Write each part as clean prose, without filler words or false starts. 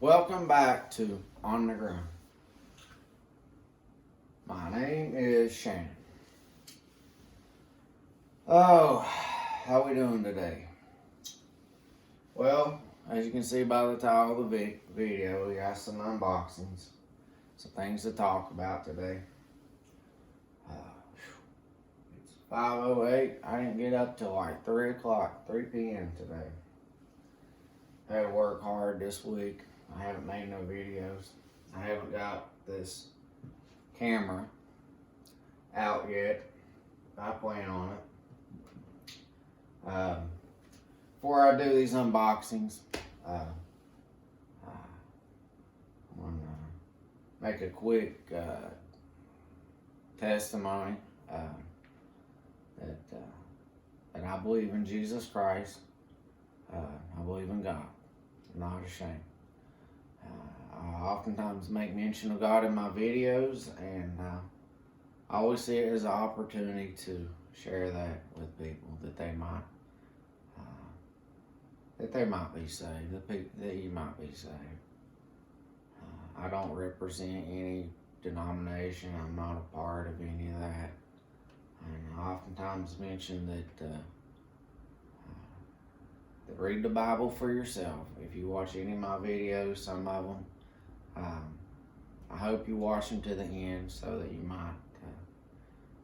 Welcome back to On the Ground. My name is Shannon. Oh, how we doing today? Well, as you can see by the title of the video, we got some unboxings, some things to talk about today. It's 5:08. I didn't get up till like 3 p.m. today. I had to work hard this week. I haven't made no videos. I haven't got this camera out yet. I plan on it. Before I do these unboxings, I'm going to make a quick testimony that I believe in Jesus Christ. I believe in God. I'm not ashamed. I oftentimes make mention of God in my videos, and I always see it as an opportunity to share that with people, that they might be saved, that you might be saved. I don't represent any denomination. I'm not a part of any of that. And I oftentimes mention that read the Bible for yourself. If you watch any of my videos, some of them, I hope you watch them to the end so that you might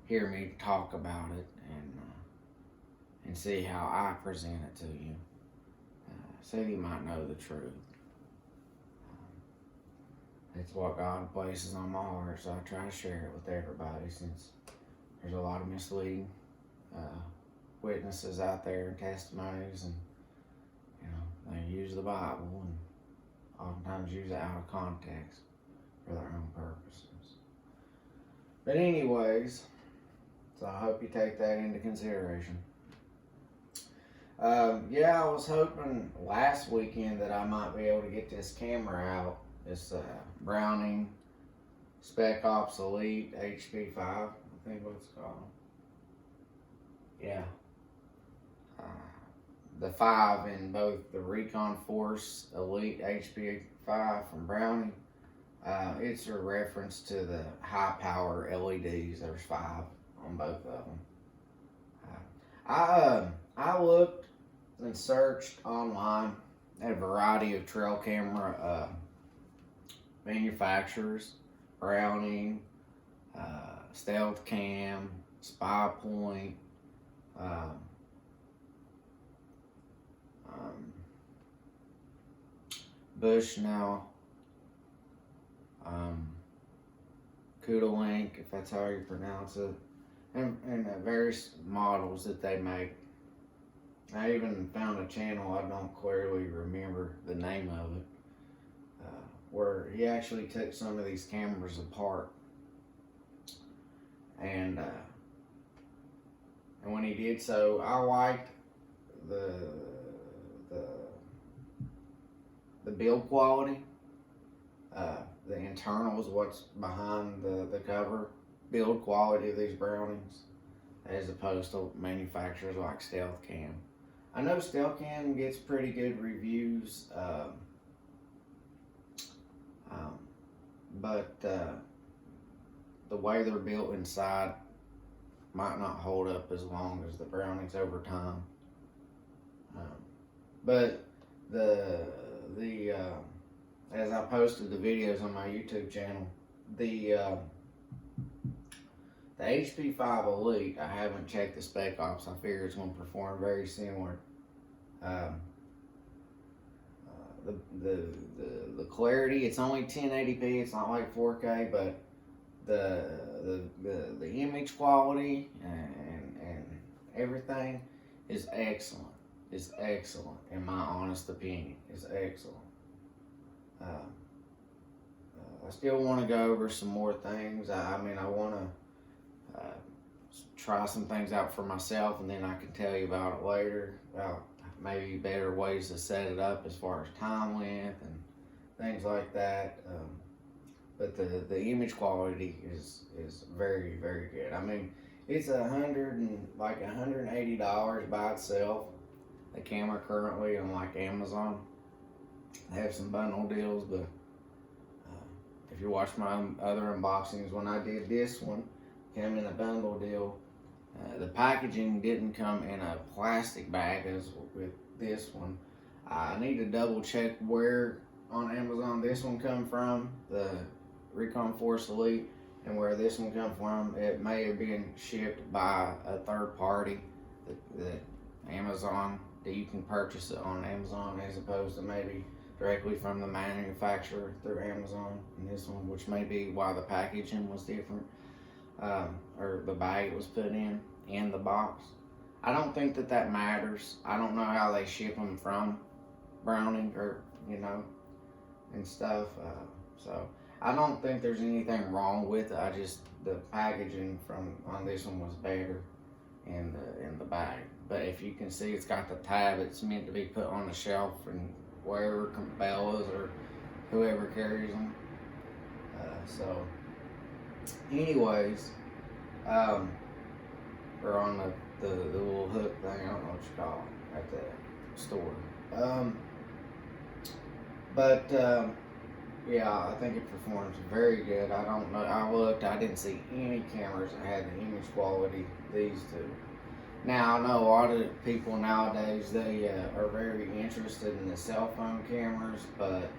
hear me talk about it and see how I present it to you, so you might know the truth. It's what God places on my heart, so I try to share it with everybody, since there's a lot of misleading witnesses out there and testimonies, and they use the Bible and oftentimes use it out of context for their own purposes. But anyways, so I hope you take that into consideration. I was hoping last weekend that I might be able to get this camera out. This Browning Spec Ops Elite HP5, I think what it's called. Yeah. The 5 in both the Recon Force Elite HP5 from Browning. It's a reference to the high power LEDs. There's 5 on both of them. I looked and searched online at a variety of trail camera manufacturers: Browning, Stealth Cam, Spy Point, Bushnell, Kudalink, if that's how you pronounce it, and various models that they make. I even found a channel, I don't clearly remember the name of it, where he actually took some of these cameras apart, and when he did so, I liked the build quality. The internals, what's behind the cover, build quality of these Brownings, as opposed to manufacturers like Stealth Cam. I know Stealth Cam gets pretty good reviews, but the way they're built inside might not hold up as long as the Brownings over time. But the as I posted the videos on my YouTube channel, the HP5 Elite, I haven't checked the Spec Ops. I figure it's going to perform very similar. The clarity, it's only 1080p. It's not like 4K, but the image quality and everything is excellent. It's excellent, in my honest opinion. It's excellent. I still want to go over some more things. I want to try some things out for myself, and then I can tell you about it later, about maybe better ways to set it up as far as time length and things like that. But the image quality is very, very good. I mean, it's $180 by itself. The camera currently on like Amazon. They have some bundle deals, but if you watch my other unboxings, when I did this one, came in a bundle deal. The packaging didn't come in a plastic bag as with this one. I need to double check where on Amazon this one come from, the Recon Force Elite, and where this one come from. It may have been shipped by a third party, that Amazon, that you can purchase it on Amazon as opposed to maybe directly from the manufacturer through Amazon. And this one, which may be why the packaging was different, or the bag it was put in the box. I don't think that matters. I don't know how they ship them from Browning, or and stuff. So I don't think there's anything wrong with it. I just, the packaging on this one was better in the bag. But if you can see, it's got the tab. It's meant to be put on the shelf and wherever Cabela's or whoever carries them. So anyways, or on the little hook thing, I don't know what you call it, at the store. Yeah, I think it performs very good. I don't know, I looked, I didn't see any cameras that had the image quality these two. Now, I know a lot of people nowadays, they are very interested in the cell phone cameras, but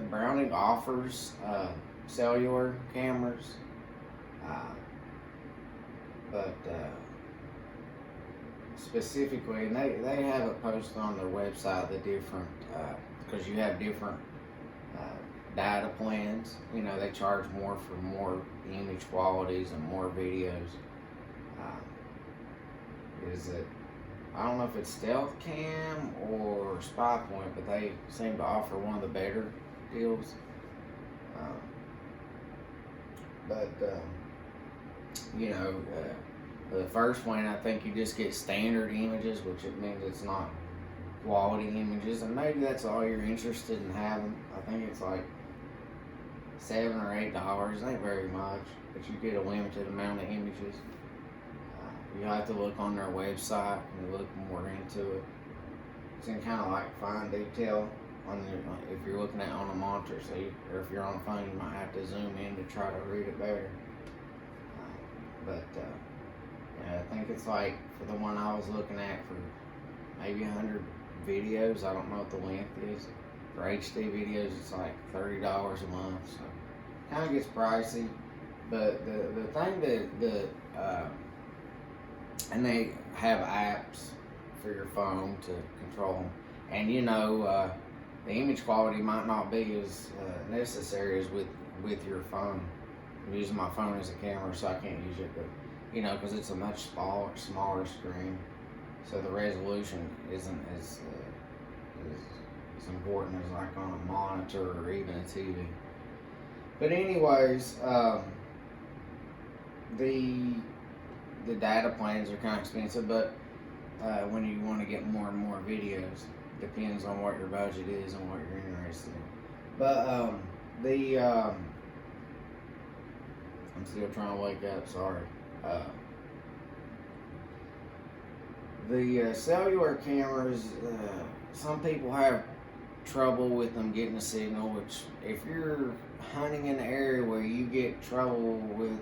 Browning offers cellular cameras, but specifically, and they have it posted on their website, the different, because you have different data plans. They charge more for more image qualities and more videos. I don't know if it's Stealth Cam or Spy Point, but they seem to offer one of the better deals. The first one, I think you just get standard images, which it means it's not quality images, and maybe that's all you're interested in having. I think it's like $7 or $8. Ain't very much, but you get a limited amount of images. You have to look on their website and look more into it. It's in kind of like fine detail if you're looking at it on a monitor, or if you're on a phone, you might have to zoom in to try to read it better. Yeah, I think it's like, for the one I was looking at, for maybe 100 videos, I don't know what the length is. For HD videos, it's like $30 a month, so kind of gets pricey. But the thing and they have apps for your phone to control them, and the image quality might not be as necessary as with your phone. I'm using my phone as a camera, so I can't use it, but because it's a much smaller screen, so the resolution isn't as important as like on a monitor or even a TV. But anyways, the data plans are kind of expensive, but when you want to get more and more videos, depends on what your budget is and what you're interested in. But I'm still trying to wake up, sorry. The cellular cameras, some people have trouble with them getting a signal, which if you're hunting in an area where you get trouble with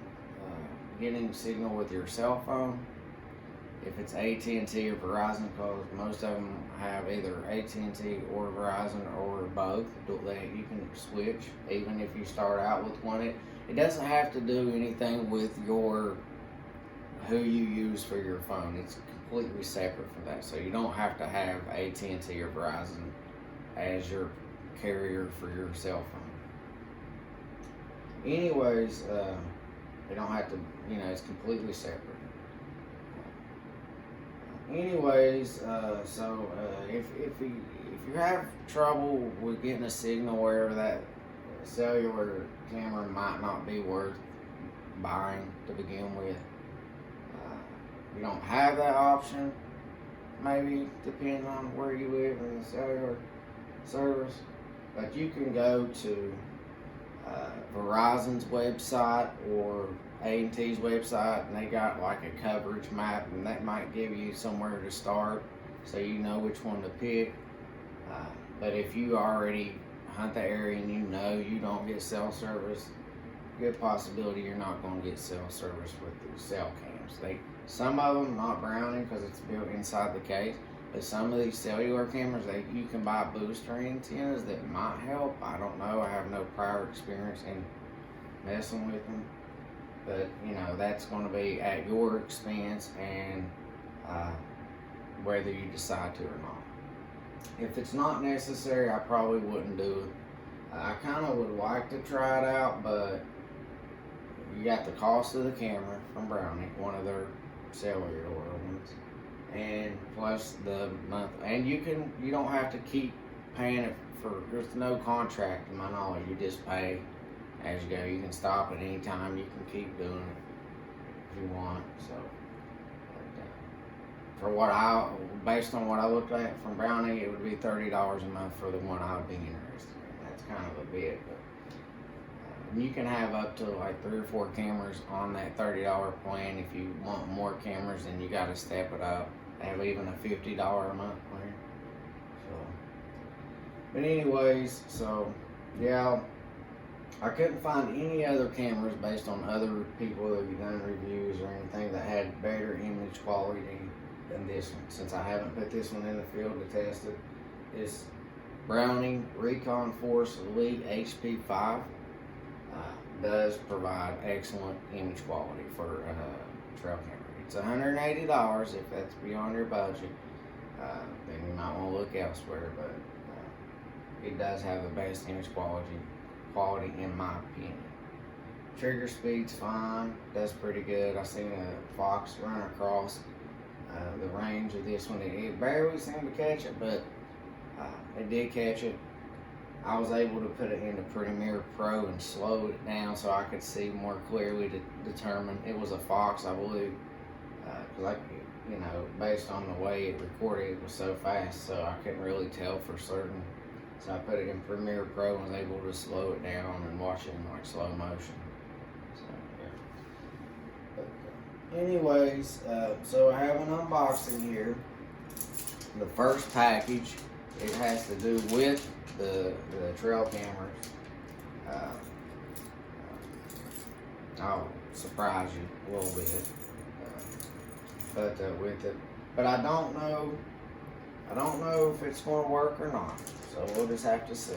getting signal with your cell phone, if it's AT&T or Verizon, because most of them have either AT&T or Verizon or both, you can switch even if you start out with one. It doesn't have to do anything with who you use for your phone. It's completely separate from that, so you don't have to have AT&T or Verizon as your carrier for your cell phone. Anyways, you don't have to, it's completely separate. Anyways, if you have trouble with getting a signal wherever, that cellular camera might not be worth buying to begin with. You don't have that option, maybe depending on where you live in the cellular service, but you can go to Verizon's website or A&T's website, and they got like a coverage map, and that might give you somewhere to start. so you know which one to pick. But if you already hunt the area and you know you don't get cell service, good possibility you're not going to get cell service with the cell cams. Some of them, not Browning because it's built inside the case, but some of these cellular cameras, you can buy booster antennas that might help. I don't know. I have no prior experience in messing with them, but you know that's going to be at your expense and whether you decide to or not. If it's not necessary, I probably wouldn't do it. I kind of would like to try it out, but you got the cost of the camera from Browning, one of their cellular ones, and plus the month. And you don't have to keep paying it for. There's no contract, in my knowledge. You just pay as you go. You can stop at any time. You can keep doing it if you want. So. Based on what I looked at from Browning, it would be $30 a month for the one I would be interested in. That's kind of a bit, but you can have up to like 3 or 4 cameras on that $30 plan. If you want more cameras, then you got to step it up. They have even a $50 a month plan. So, but anyways, so yeah, I couldn't find any other cameras based on other people that have done reviews or anything that had better image quality than this one. Since I haven't put this one in the field to test it, it's Browning Recon Force Elite HP5. Does provide excellent image quality for a trail camera. It's $180 if that's beyond your budget. Then you might want to look elsewhere, but it does have the best image quality in my opinion. Trigger speed's fine, does pretty good. I seen a fox run across the range of this one. It barely seemed to catch it, but it did catch it. I was able to put it into Premiere Pro and slow it down so I could see more clearly to determine it was a fox, I believe. Because based on the way it recorded, it was so fast, so I couldn't really tell for certain. So I put it in Premiere Pro and was able to slow it down and watch it in like slow motion. So yeah. But, anyways, so I have an unboxing here. The first package, it has to do with the trail cameras. I'll surprise you a little bit, with it. But I don't know if it's going to work or not. So we'll just have to see.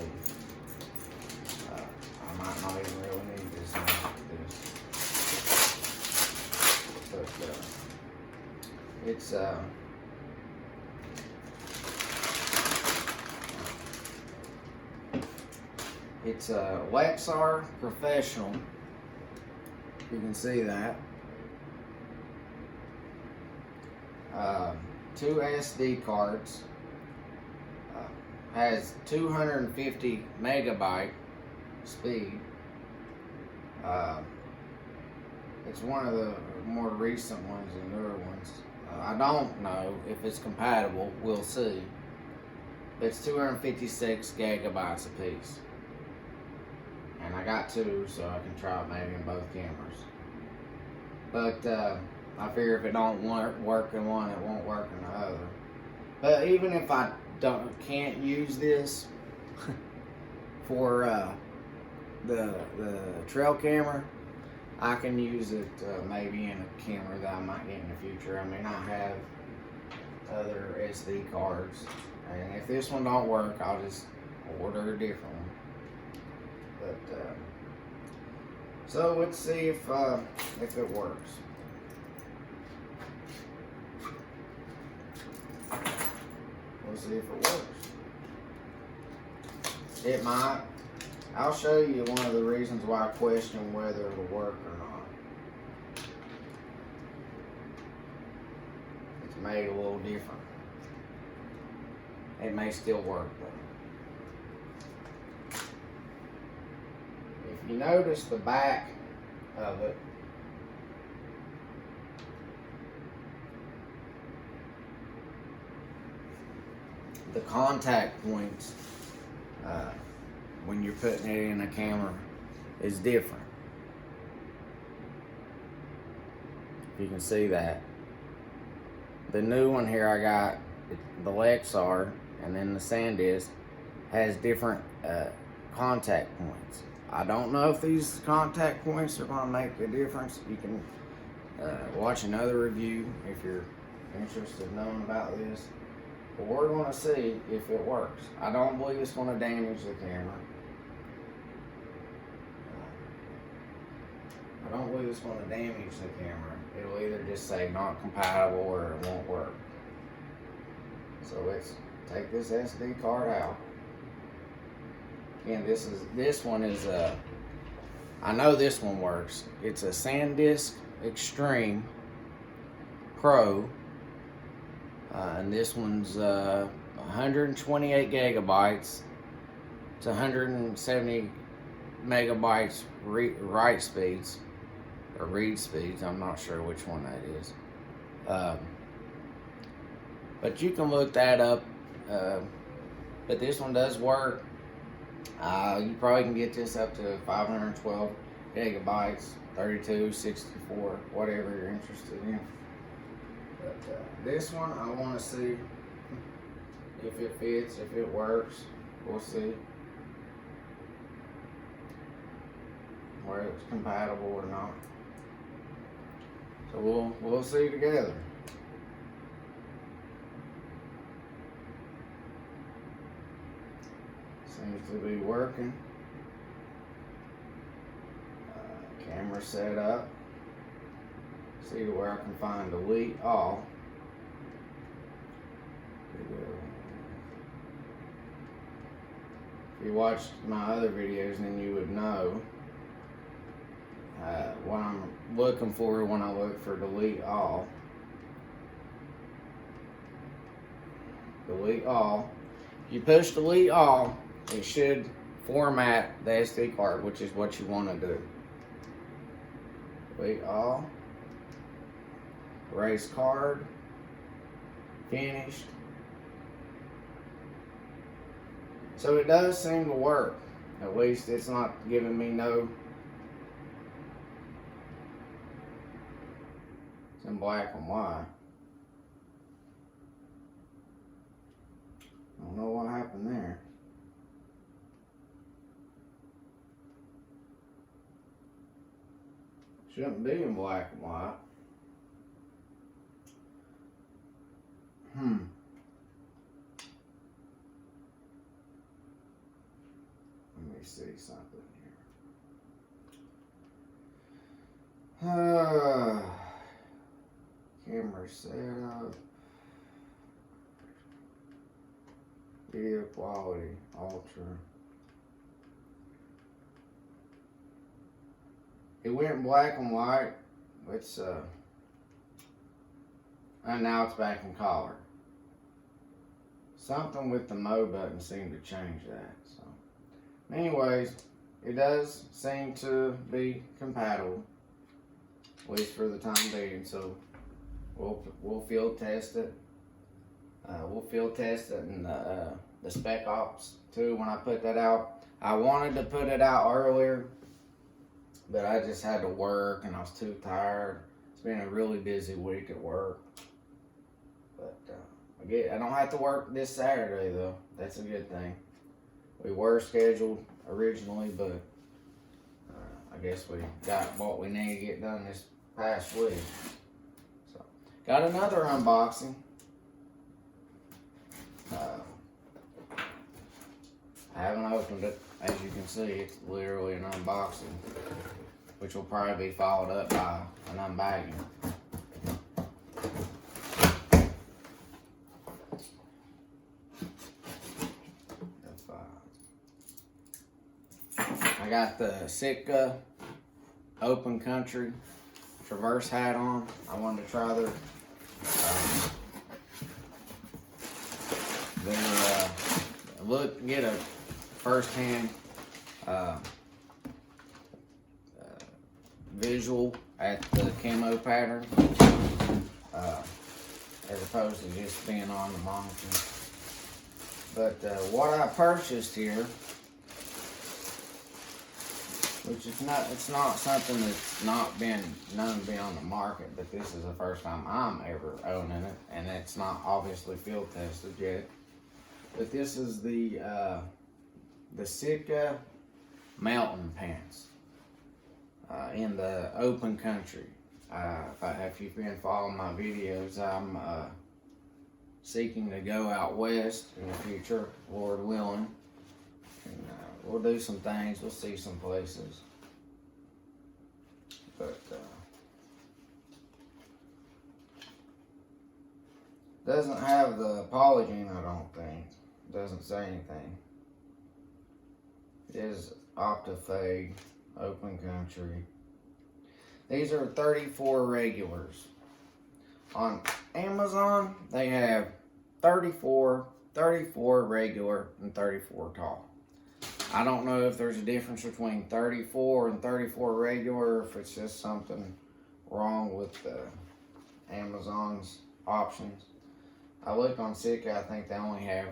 I might not even really need this now. But it's a Lexar Professional. You can see that. 2 SD cards. Has 250 megabyte speed. It's one of the more recent ones and newer ones. I don't know if it's compatible. We'll see. It's 256 gigabytes a piece. And I got 2, so I can try it maybe in both cameras. But I figure if it don't work in one, it won't work in the other. But even if I can't use this for the trail camera, I can use it maybe in a camera that I might get in the future. I mean, I have other SD cards, and if this one don't work, I'll just order a different one. But so let's see if it works. We'll see if it works. It might. I'll show you one of the reasons why I question whether it'll work or not. It's made a little different. It may still work though. If you notice the back of it, the contact points when you're putting it in a camera is different. If you can see that. The new one here I got the Lexar and then the SanDisk has different contact points. I don't know if these contact points are going to make a difference. You can watch another review if you're interested in knowing about this. But we're going to see if it works. I don't believe it's going to damage the camera. I don't believe it's going to damage the camera. It'll either just say not compatible or it won't work. So let's take this SD card out. Again, this one is I know this one works. It's a SanDisk Extreme Pro, and this one's 128 gigabytes to 170 megabytes write speeds or read speeds. I'm not sure which one that is, but you can look that up. But this one does work. You probably can get this up to 512 gigabytes, 32, 64, whatever you're interested in. But this one, I want to see if it fits, if it works. We'll see where it's compatible or not. So we'll see together. Seems to be working. Camera set up. See where I can find delete all. If you watched my other videos, then you would know what I'm looking for when I look for delete all. Delete all. If you push delete all, it should format the SD card, which is what you want to do. Delete all. Erase card. Finished. So it does seem to work. At least it's not giving me no. It's in black and white. I don't know what happened there. Shouldn't be in black and white. Let me see something here. Camera setup. Video quality, ultra. It went black and white. It's and now it's back in color. Something with the mode button seemed to change that. So, anyways, it does seem to be compatible, at least for the time being. So, we'll field test it. We'll field test it in the Spec Ops too. When I put that out, I wanted to put it out earlier, but I just had to work and I was too tired. It's been a really busy week at work. But I don't have to work this Saturday though. That's a good thing. We were scheduled originally, but I guess we got what we need to get done this past week. So, got another unboxing. I haven't opened it. As you can see, it's literally an unboxing, which will probably be followed up by an unbagging. I got the Sitka Open Country Traverse hat on. I wanted to try their get a first-hand visual at the camo pattern as opposed to just being on the monitor. But what I purchased here, which is it's not something that's not been known to be on the market, but this is the first time I'm ever owning it, and it's not obviously field tested yet. But this is the Sitka mountain pants in the open country. If you've been following my videos, I'm seeking to go out west in the future, Lord willing, and we'll do some things. We'll see some places, but doesn't have the polygon, I don't think. Doesn't say anything. It is Optifade, open country. These are 34 regulars. On Amazon, they have 34, 34 regular, and 34 tall. I don't know if there's a difference between 34 and 34 regular, or if it's just something wrong with Amazon's options. I looked on Sitka, I think they only have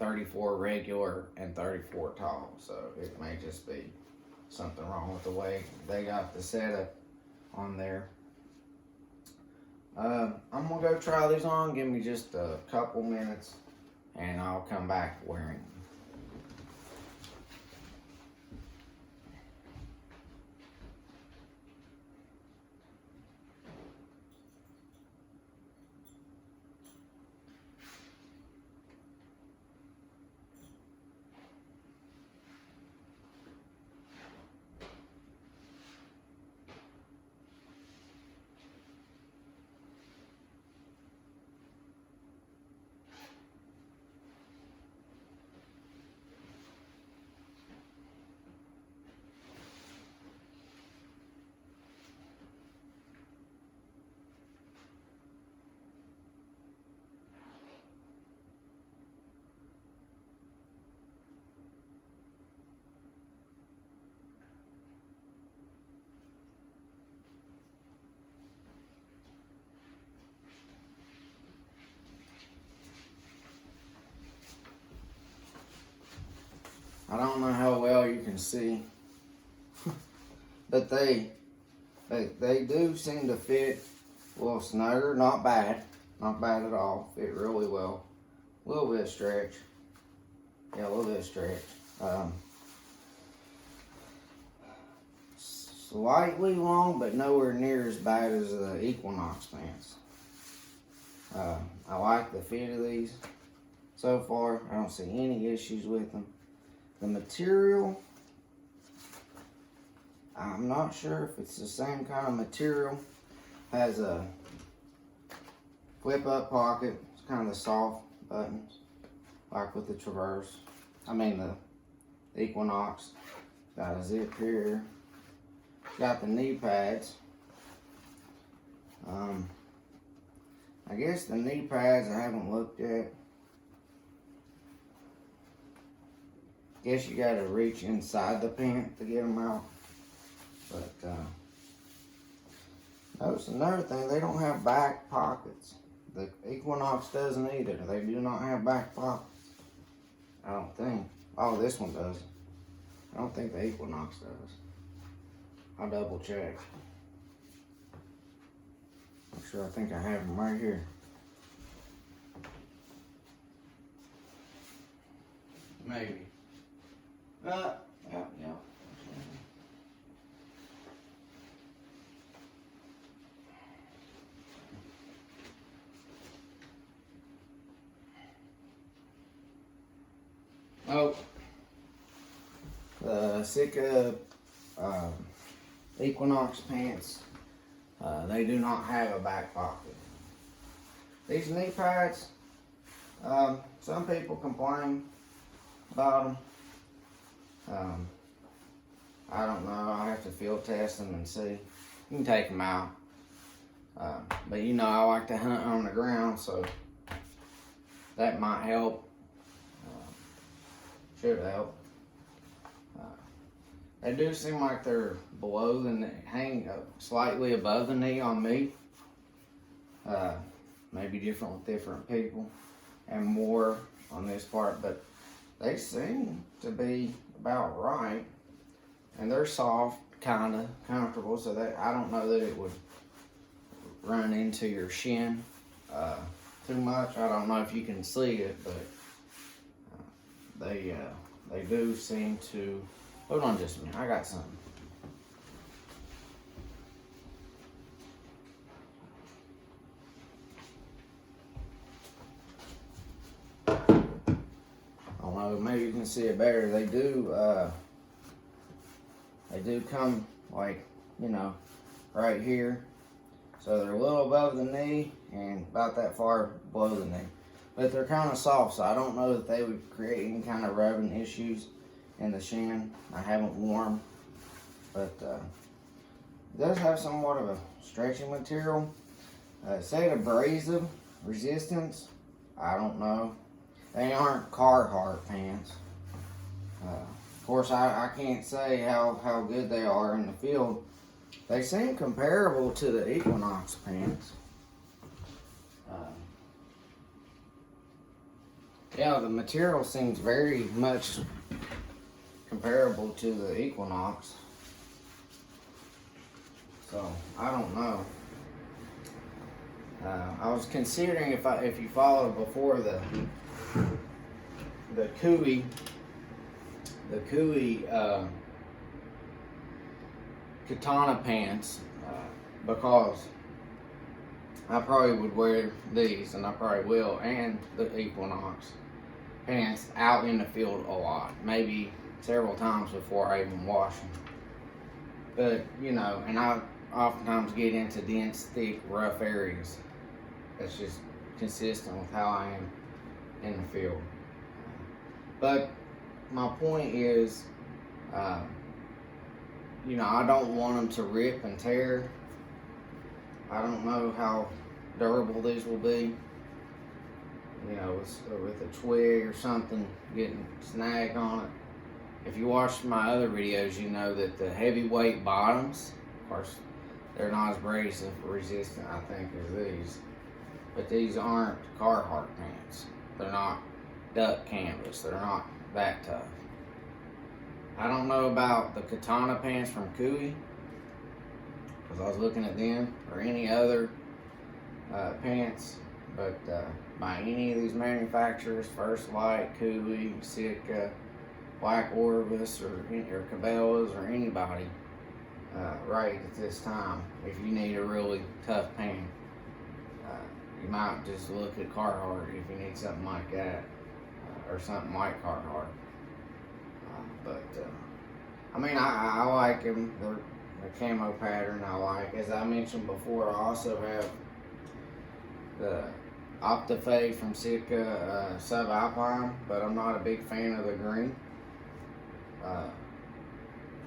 34 regular and 34 tall, so it may just be something wrong with the way they got the setup on there. I'm gonna go try these on. Give me just a couple minutes and I'll come back wearing them. I don't know how well you can see, but they do seem to fit a little snugger. Not bad at all. Fit really well. A little bit of stretch. Yeah, a little bit of stretch. Slightly long, but nowhere near as bad as the Equinox pants. I like the fit of these so far. I don't see any issues with them. The material, I'm not sure if it's the same kind of material. Has a flip up pocket. It's kind of the soft buttons, like with the Traverse. I mean the Equinox. Got a zip here. Got the knee pads. I guess the knee pads I haven't looked at. Guess you gotta reach inside the pant to get them out. But notice another thing, they don't have back pockets. The Equinox doesn't either. They do not have back pockets. I don't think. Oh, this one does. I don't think the Equinox does. I'll double check. I'm sure I think I have them right here. Maybe. Yeah. Oh, the Sitka Equinox pants, they do not have a back pocket. These knee pads, some people complain about them. I don't know. I'll have to field test them and see. You can take them out. But you know, I like to hunt on the ground, so that might help. Should help. They do seem like they're below the knee, hang slightly above the knee on me. Maybe different with different people, and more on this part, but they seem to be about right, and they're soft, kind of comfortable, so that I don't know that it would run into your shin. too much. I don't know if you can see it, but they do seem to. Hold on just a minute. I got something. I don't know. Maybe you can see it better. They do come like, you know, right here. So they're a little above the knee and about that far below the knee. But they're kind of soft, so I don't know that they would create any kind of rubbing issues in the shin. I haven't worn them, but it does have somewhat of a stretchy material. It said abrasive resistance. I don't know. They aren't Carhartt pants. Of course, I can't say how good they are in the field. They seem comparable to the Equinox pants. Yeah, the material seems very much comparable to the Equinox. So, I don't know. I was considering if you followed before the Cooey katana pants, because I probably would wear these, and I probably will, and the Equinox pants out in the field a lot, maybe several times before I even wash them. But you know, and I oftentimes get into dense, thick, rough areas. That's just consistent with how I am in the field. But my point is, you know, I don't want them to rip and tear. I don't know how durable these will be. You know, with a twig or something getting snagged on it. If you watch my other videos, you know that the heavyweight bottoms, of course, they're not as abrasive resistant, I think, as these. But these aren't Carhartt pants. They're not duck canvas. They're not that tough. I don't know about the katana pants from Cooey, because I was looking at them, or any other pants, but by any of these manufacturers, First Light, Cooey, Sitka, Black Orvis, or Cabela's, or anybody, right at this time, if you need a really tough pant, you might just look at Carhartt if you need something like that, or something like Carhartt. But I mean, I like them. They're the camo pattern I like. As I mentioned before, I also have the Optifade from Sitka Subalpine, but I'm not a big fan of the green.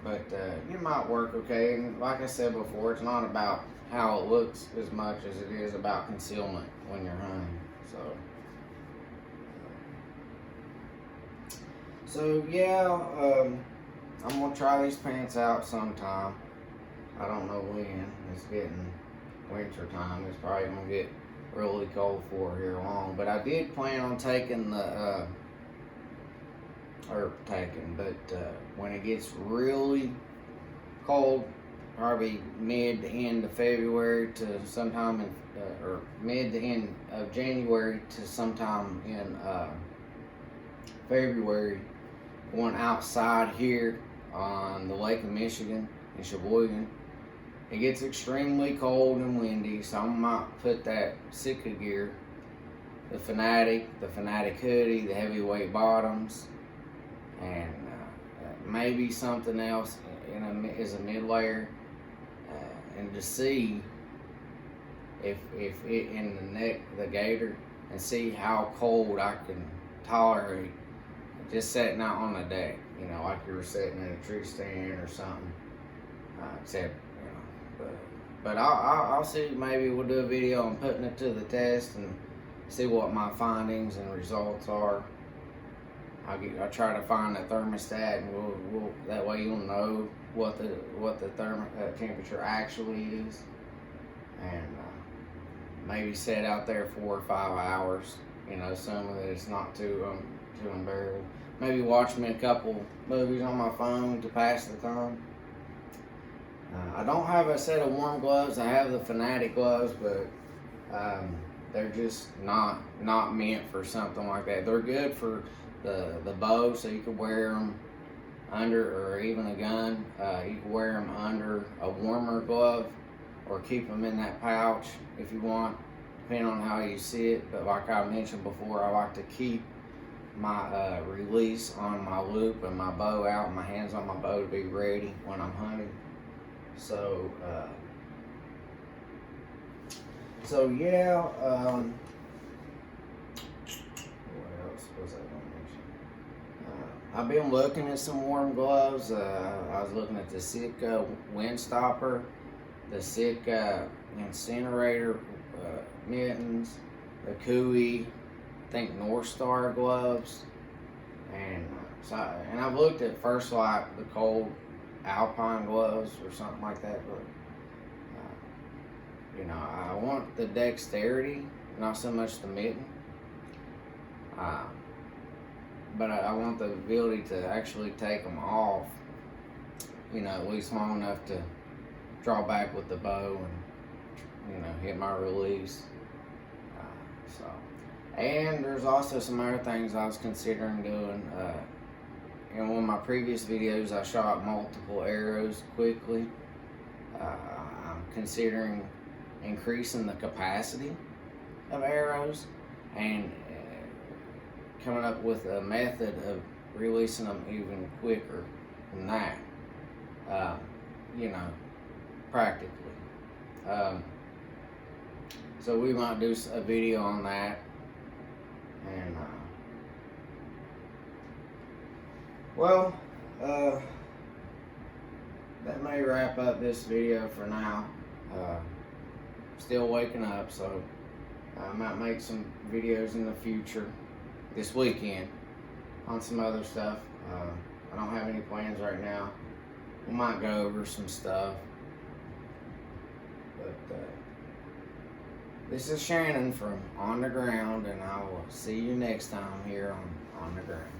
But it might work okay. And like I said before, it's not about how it looks as much as it is about concealment when you're hunting. So yeah, I'm gonna try these pants out sometime. I don't know when. It's getting winter time. It's probably gonna get really cold for here long. But I did plan on taking the when it gets really cold, probably mid to end of February to sometime in, or mid to end of January to sometime in February, going outside here on the Lake of Michigan in Sheboygan. It gets extremely cold and windy, so I might put that Sitka gear, the Fanatic hoodie, the heavyweight bottoms, and maybe something else as a mid layer, and to see if it in the gator, and see how cold I can tolerate just sitting out on the deck, you know, like you were sitting in a tree stand or something. Except, you know, but I'll see. Maybe we'll do a video on putting it to the test and see what my findings and results are. I'll try to find the thermostat, and we'll that way you'll know what the temperature actually is, and maybe sit out there 4 or 5 hours. You know, some of it is not too unbearable. Maybe watch me a couple movies on my phone to pass the time. I don't have a set of warm gloves. I have the Fanatic gloves, but they're just not meant for something like that. They're good for the bow, so you can wear them under, or even a gun. You can wear them under a warmer glove, or keep them in that pouch if you want, depending on how you see it. But like I mentioned before, I like to keep my release on my loop and my bow out, and my hands on my bow to be ready when I'm hunting. So yeah. What else was I going to mention? I've been looking at some warm gloves. I was looking at the Sitka Windstopper, the Sitka Incinerator mittens, the Kui, I think North Star gloves, and I've looked at First Light, the cold Alpine gloves or something like that, but you know, I want the dexterity, not so much the mitten. But I want the ability to actually take them off, you know, at least long enough to draw back with the bow and, you know, hit my release. And there's also some other things I was considering doing. In one of my previous videos, I shot multiple arrows quickly. I'm considering increasing the capacity of arrows and coming up with a method of releasing them even quicker than that, you know, practically. So we might do a video on that. And well, that may wrap up this video for now. Still waking up, so I might make some videos in the future, this weekend, on some other stuff. I don't have any plans right now. We might go over some stuff, but this is Shannon from On the Ground, and I will see you next time here on the Ground.